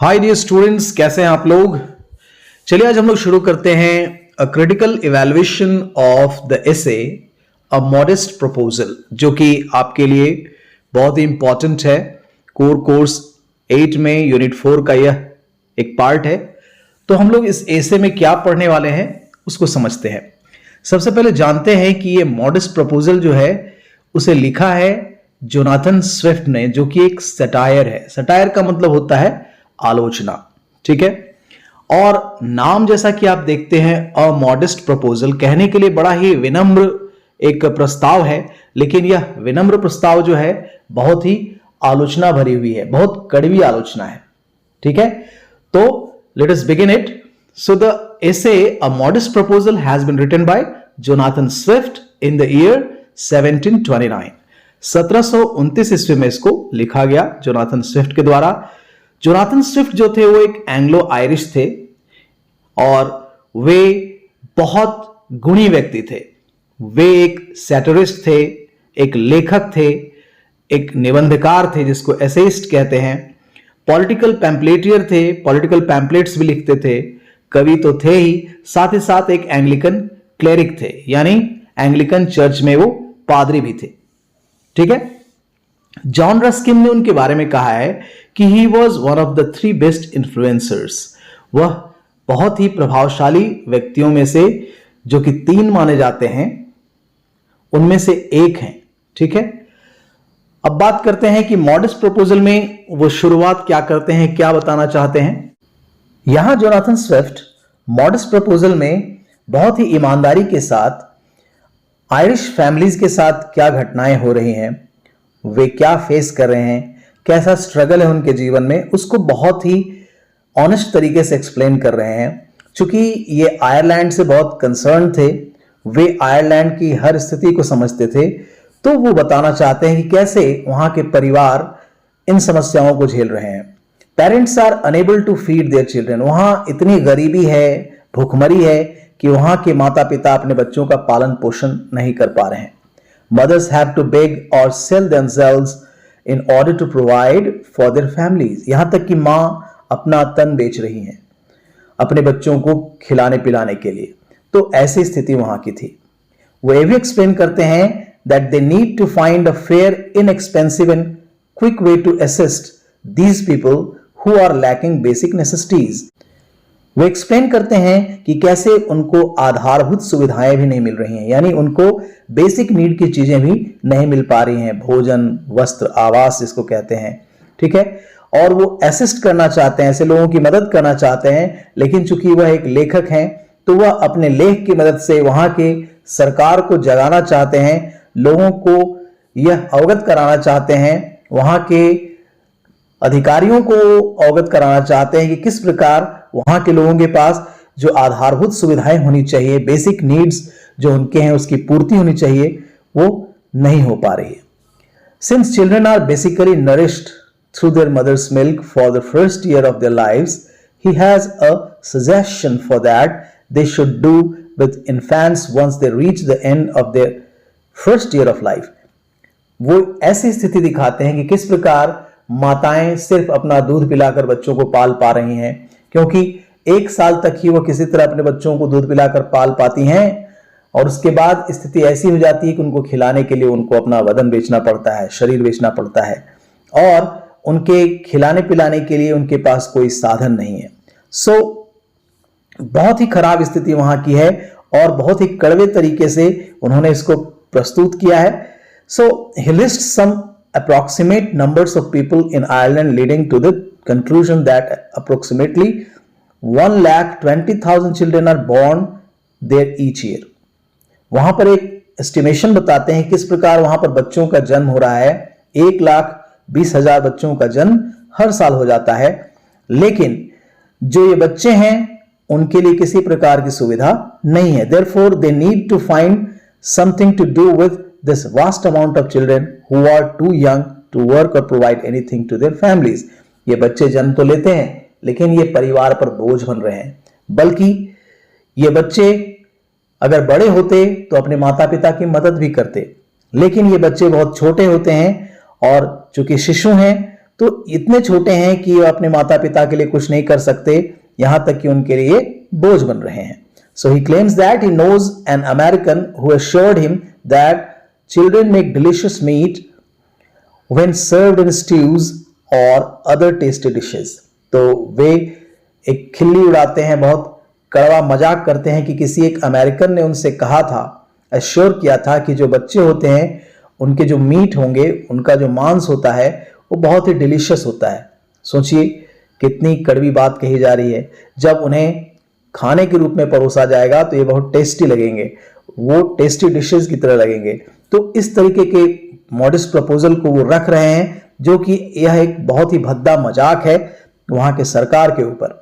Hi dear students, कैसे हैं आप लोग। चलिए आज हम लोग शुरू करते हैं a critical evaluation of the essay a modest proposal, जो कि आपके लिए बहुत ही इंपॉर्टेंट है। कोर्स 8 में यूनिट 4 का यह एक पार्ट है। तो हम लोग इस एसे में क्या पढ़ने वाले हैं उसको समझते हैं। सबसे पहले जानते हैं कि ये मॉडेस्ट प्रपोजल जो है उसे लिखा है जोनाथन स्विफ्ट ने, जो कि एक सटायर है। सटायर का मतलब होता है आलोचना, ठीक है। और नाम जैसा कि आप देखते हैं अ मॉडेस्ट प्रपोजल, कहने के लिए बड़ा ही विनम्र एक प्रस्ताव है, लेकिन यह विनम्र प्रस्ताव जो है बहुत ही आलोचना भरी हुई है, बहुत कड़वी आलोचना है, ठीक है। तो let us begin it. So the essay a modest proposal has been written by Jonathan Swift in the year 1729। 1729 ईस्वी में इसको लिखा गया जोनाथन स्विफ्ट के द्वारा। जोनाथन स्विफ्ट जो थे वो एक एंग्लो आयरिश थे और वे बहुत गुणी व्यक्ति थे। वे एक सैटरिस्ट थे, एक लेखक थे, एक निबंधकार थे जिसको एसेइस्ट कहते हैं, पॉलिटिकल पैम्पलेटियर थे, पॉलिटिकल पैम्पलेट्स भी लिखते थे, कवि तो थे ही, साथ एक एंग्लिकन क्लेरिक थे, यानी एंग्लिकन चर्च में वो पादरी भी थे, ठीक है। जॉन रस्किन ने उनके बारे में कहा है कि he was one of the 3 best influencers. वह बहुत ही प्रभावशाली व्यक्तियों में से, जो कि 3 माने जाते हैं, उनमें से एक हैं, ठीक है। अब बात करते हैं कि मॉडेस्ट प्रपोजल में वो शुरुआत क्या करते हैं, क्या बताना चाहते हैं। यहां जोनाथन स्विफ्ट मॉडेस्ट प्रपोजल में बहुत ही ईमानदारी के साथ आयरिश फैमिलीज के साथ क्या घटनाएं हो रही हैं, वे क्या फेस कर रहे हैं, कैसा स्ट्रगल है उनके जीवन में, उसको बहुत ही ऑनेस्ट तरीके से एक्सप्लेन कर रहे हैं। चूंकि ये आयरलैंड से बहुत कंसर्न थे, वे आयरलैंड की हर स्थिति को समझते थे, तो वो बताना चाहते हैं कि कैसे वहां के परिवार इन समस्याओं को झेल रहे हैं। Parents are unable to feed their children. वहां इतनी गरीबी है, भूखमरी है कि वहां के माता पिता अपने बच्चों का पालन पोषण नहीं कर पा रहे हैं। Mothers have to beg or sell themselves in order to provide for their families. यहां तक कि मां अपना तन बेच रही हैं अपने बच्चों को खिलाने पिलाने के लिए। तो ऐसी स्थिति वहां की थी। वो ये भी एक्सप्लेन करते हैं that they need to find a fair, inexpensive and quick way to assist these people who are lacking basic necessities. वो एक्सप्लेन करते हैं कि कैसे उनको आधारभूत सुविधाएं भी नहीं मिल रही हैं, यानी उनको बेसिक नीड की चीजें भी नहीं मिल पा रही हैं, भोजन, वस्त्र, आवास जिसको कहते हैं, ठीक है। और वो असिस्ट करना चाहते हैं, ऐसे लोगों की मदद करना चाहते हैं, लेकिन चूंकि वह एक लेखक हैं तो वह अपने लेख की मदद से वहां के सरकार को जगाना चाहते हैं, लोगों को यह अवगत कराना चाहते हैं, वहां के अधिकारियों को अवगत कराना चाहते हैं कि किस प्रकार वहां के लोगों के पास जो आधारभूत सुविधाएं होनी चाहिए, बेसिक नीड्स जो उनके हैं उसकी पूर्ति होनी चाहिए, वो नहीं हो पा रही है। Since children are basically nourished through their mothers milk for the first year of their lives, he has a suggestion for that they should do with infants once they reach the end of their first year of life. वो ऐसी स्थिति दिखाते हैं कि किस प्रकार माताएं सिर्फ अपना दूध पिलाकर बच्चों को पाल पा रही हैं, क्योंकि 1 साल तक ही वो किसी तरह अपने बच्चों को दूध पिलाकर पाल पाती हैं, और उसके बाद स्थिति ऐसी हो जाती है कि उनको खिलाने के लिए उनको अपना बदन बेचना पड़ता है, शरीर बेचना पड़ता है, और उनके खिलाने पिलाने के लिए उनके पास कोई साधन नहीं है। सो बहुत ही खराब स्थिति वहां की है और बहुत ही कड़वे तरीके से उन्होंने इसको प्रस्तुत किया है। So he list some approximate numbers of people in Ireland, leading to the conclusion that approximately 1,20,000 children are born there each year. वहां पर एक एस्टिमेशन बताते हैं किस प्रकार वहां पर बच्चों का जन्म हो रहा है। 1,20,000 बच्चों का जन्म हर साल हो जाता है, लेकिन जो ये बच्चे हैं उनके लिए किसी प्रकार की सुविधा नहीं है। Therefore, they need to find something to do with this vast amount of children who are too young to work or provide anything to their families. ये बच्चे जन्म तो लेते हैं, लेकिन ये परिवार पर बोझ बन रहे हैं। बल्कि ये बच्चे अगर बड़े होते तो अपने माता पिता की मदद भी करते, लेकिन ये बच्चे बहुत छोटे होते हैं और चूंकि शिशु हैं तो इतने छोटे हैं कि वो अपने माता पिता के लिए कुछ नहीं कर सकते, यहां तक कि उनके लिए बोझ बन रहे हैं. So he claims that he knows an American who assured him that children make delicious meat when served in stews or other tasty dishes. तो वे एक खिल्ली उड़ाते हैं, बहुत कड़वा मजाक करते हैं कि किसी एक अमेरिकन ने उनसे कहा था, अश्योर किया था कि जो बच्चे होते हैं उनके जो मीट होंगे, उनका जो मांस होता है वो बहुत ही डिलीशियस होता है. सोचिए कितनी कड़वी बात कही जा रही है. जब उन्हें खाने के रूप में परोसा जाएगा तो ये बहुत टेस्टी लगेंगे, वो टेस्टी डिशेस की तरह लगेंगे. तो इस तरीके के मॉडेस्ट प्रपोजल को वो रख रहे हैं, जो कि यह एक बहुत ही भद्दा मजाक है वहां के सरकार के ऊपर.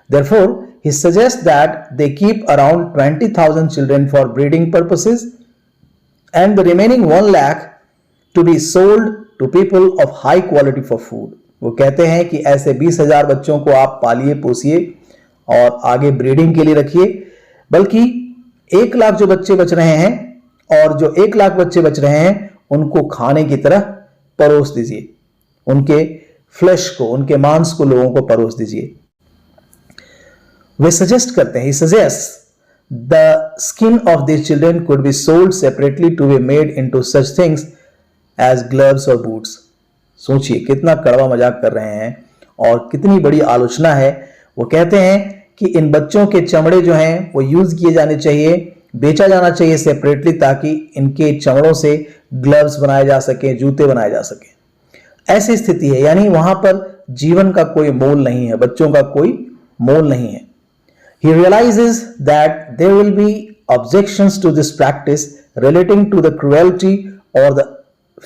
Therefore, he suggests that they keep around 20,000 children for breeding purposes and the remaining 1 lakh to be sold to people of high quality for food. वो कहते हैं कि ऐसे 20,000 बच्चों को आप पालिए पोसिए और आगे ब्रीडिंग के लिए रखिए, बल्कि 1 लाख जो बच्चे बच रहे हैं और जो 1 लाख बच्चे बच रहे हैं उनको खाने की तरह परोस दीजिए, उनके फ्लैश को, उनके मांस को लोगों को परोस दीजिए. वे सजेस्ट करते हैं, he suggests the skin of these children could be sold separately to be made into such things as gloves or boots. सोचिए कितना कड़वा मजाक कर रहे हैं और कितनी बड़ी आलोचना है. वो कहते हैं कि इन बच्चों के चमड़े जो हैं वो यूज किए जाने चाहिए, बेचा जाना चाहिए सेपरेटली, ताकि इनके चमड़ों से ग्लव्स बनाए जा सके, जूते बनाए जा सके. ऐसी स्थिति है, यानी वहां पर जीवन का कोई मोल नहीं है, बच्चों का कोई मोल नहीं है. He realizes that there will be objections to this practice relating to the cruelty or the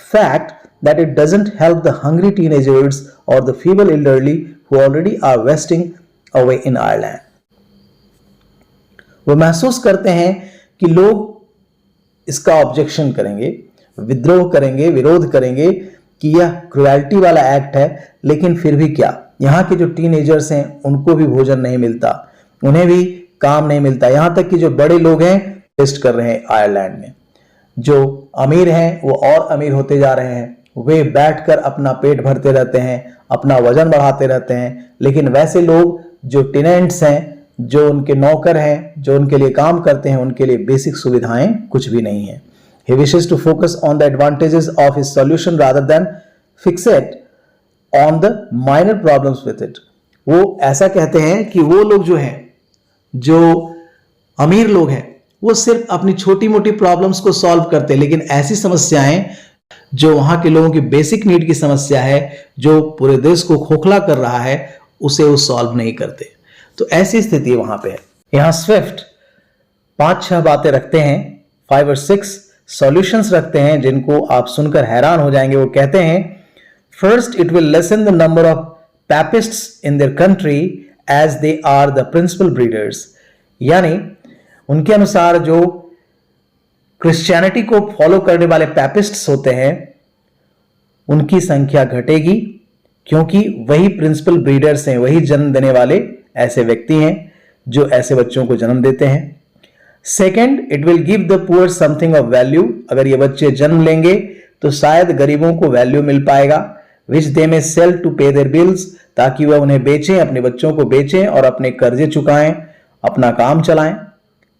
fact that it doesn't help the hungry teenagers or the feeble elderly who already are wasting away in Ireland. वो महसूस करते हैं कि लोग इसका objection करेंगे, विद्रोह करेंगे, विरोध करेंगे कि यह क्रुएल्टी वाला एक्ट है, लेकिन फिर भी क्या, यहाँ के जो टीनेजर्स हैं उनको भी भोजन नहीं मिलता, उन्हें भी काम नहीं मिलता. यहां तक कि जो बड़े लोग हैं टेस्ट कर रहे हैं आयरलैंड में, जो अमीर हैं वो और अमीर होते जा रहे हैं, वे बैठकर अपना पेट भरते रहते हैं, अपना वजन बढ़ाते रहते हैं, लेकिन वैसे लोग जो टेनेंट्स हैं, जो उनके नौकर हैं, जो उनके लिए काम करते हैं, उनके लिए बेसिक सुविधाएं कुछ भी नहीं है. He wishes to focus on the advantages of his solution rather than fixate on the minor problems with it. वो ऐसा कहते हैं कि वो लोग जो हैं, जो अमीर लोग हैं, वो सिर्फ अपनी छोटी मोटी प्रॉब्लम्स को सॉल्व करते हैं, लेकिन ऐसी समस्याएं जो वहां के लोगों की बेसिक नीड की समस्या है, जो पूरे देश को खोखला कर रहा है, उसे वो सॉल्व नहीं करते. तो ऐसी स्थिति वहां पे है. यहां स्विफ्ट 5-6 बातें रखते हैं, 5 और 6 सॉल्यूशंस रखते हैं जिनको आप सुनकर हैरान हो जाएंगे. वो कहते हैं, first, it will lesson the number of papists in their country as they are the principal breeders. यानी उनके अनुसार जो क्रिश्चियनिटी को फॉलो करने वाले पैपिस्ट्स होते हैं उनकी संख्या घटेगी, क्योंकि वही प्रिंसिपल ब्रीडर्स हैं, वही जन्म देने वाले ऐसे व्यक्ति हैं जो ऐसे बच्चों को जन्म देते हैं. Second, it will give the poor something of value. अगर ये बच्चे जन्म लेंगे तो शायद गरीबों को वैल्यू मिल पाएगा, which they may sell to pay their bills, ताकि वह उन्हें बेचें, अपने बच्चों को बेचें और अपने कर्जे चुकाएं, अपना काम चलाएं.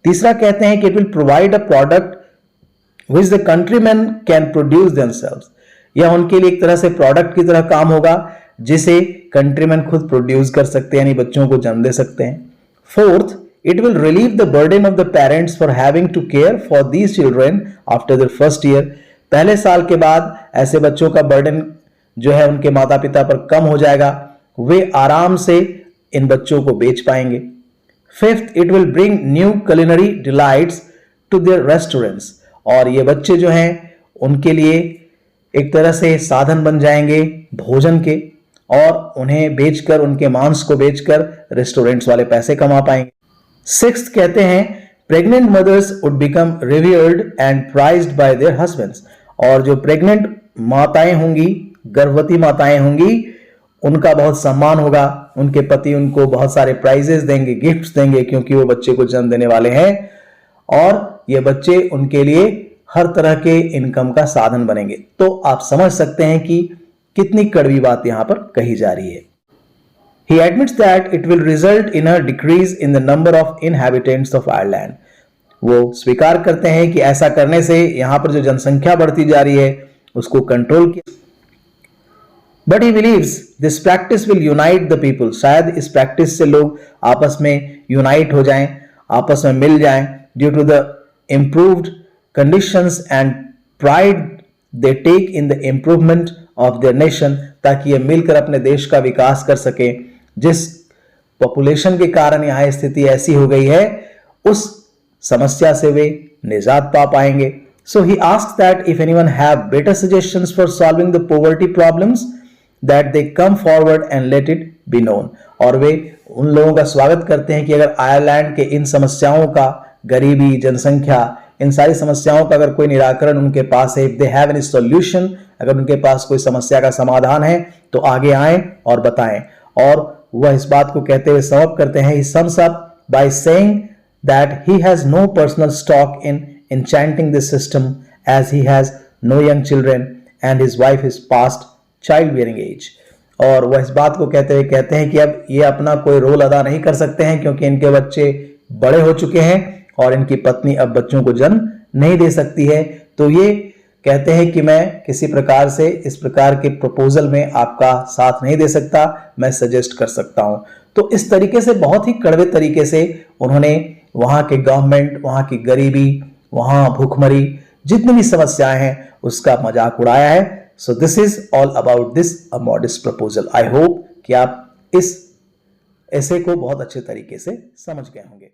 तीसरा कहते हैं कि it will provide a product which the countrymen can produce themselves. यह उनके लिए एक तरह से प्रोडक्ट की तरह काम होगा जिसे कंट्रीमैन खुद प्रोड्यूस कर सकते हैं, यानी बच्चों को जन्म दे सकते हैं. Fourth, it will relieve the burden of the parents for having to care for these children after their first year. पहले साल के बाद ऐसे बच्चों का बर्डन जो है उनके माता पिता पर कम हो जाएगा, वे आराम से इन बच्चों को बेच पाएंगे. Fifth, it will bring new culinary delights to their restaurants. और ये बच्चे जो हैं उनके लिए एक तरह से साधन बन जाएंगे भोजन के, और उन्हें बेचकर, उनके मांस को बेचकर रेस्टोरेंट्स वाले पैसे कमा पाएंगे. सिक्स्थ कहते हैं, pregnant mothers would become rewarded and prized by their husbands. और जो प्रेग्नेंट माताएं होंगी, गर्भवती माताएं होंगी, उनका बहुत सम्मान होगा, उनके पति उनको बहुत सारे प्राइजेस देंगे, गिफ्ट्स देंगे, क्योंकि वो बच्चे को जन्म देने वाले हैं, और ये बच्चे उनके लिए हर तरह के इनकम का साधन बनेंगे. तो आप समझ सकते हैं कि कितनी कड़वी बात यहां पर कही जा रही है। He admits that it will result in a decrease in the number of inhabitants of Ireland. वो स्वीकार करते हैं कि ऐसा करने से यहां पर जो जनसंख्या बढ़ती जा रही है उसको कंट्रोल किया। But he believes this practice will unite the people. शायद इस प्रैक्टिस से लोग आपस में यूनाइट हो जाएं, आपस में मिल जाएं, due to the improved conditions and pride they take in the improvement of their nation, ताकि ये मिलकर अपने देश का विकास कर सके। जिस पॉपुलेशन के कारण यहां स्थिति ऐसी हो गई है उस समस्या से वे निजात पा पाएंगे। So he asks that if anyone have better suggestions for solving the poverty problems, that they come forward and let it be known. और वे उन लोगों का स्वागत करते हैं कि अगर आयरलैंड के इन समस्याओं का, गरीबी, जनसंख्या, इन सारी समस्याओं का अगर कोई निराकरण उनके पास है, if they have any solution, अगर उनके पास कोई समस्या का समाधान है तो आगे आएं और बताएं। और वह इस बात को कहते हुए समाप्त करते हैं, he sums up by saying that he has no personal stock in enchanting this system as he has no young children and his wife is past child bearing age. और वह इस बात को कहते हुए कहते हैं कि अब ये अपना कोई रोल अदा नहीं कर सकते हैं क्योंकि इनके बच्चे बड़े हो चुके हैं और इनकी पत्नी अब बच्चों को जन्म नहीं दे सकती है। तो ये कहते हैं कि मैं किसी प्रकार से इस प्रकार के प्रपोजल में आपका साथ नहीं दे सकता, मैं सजेस्ट कर सकता हूं। तो इस तरीके से बहुत ही कड़वे तरीके से उन्होंने वहां के गवर्नमेंट, वहां की गरीबी, वहां भूखमरी, जितनी भी समस्याएं हैं उसका मजाक उड़ाया है। So this is all about this a modest proposal. I hope कि आप इस ऐसे को बहुत अच्छे तरीके से समझ गए होंगे।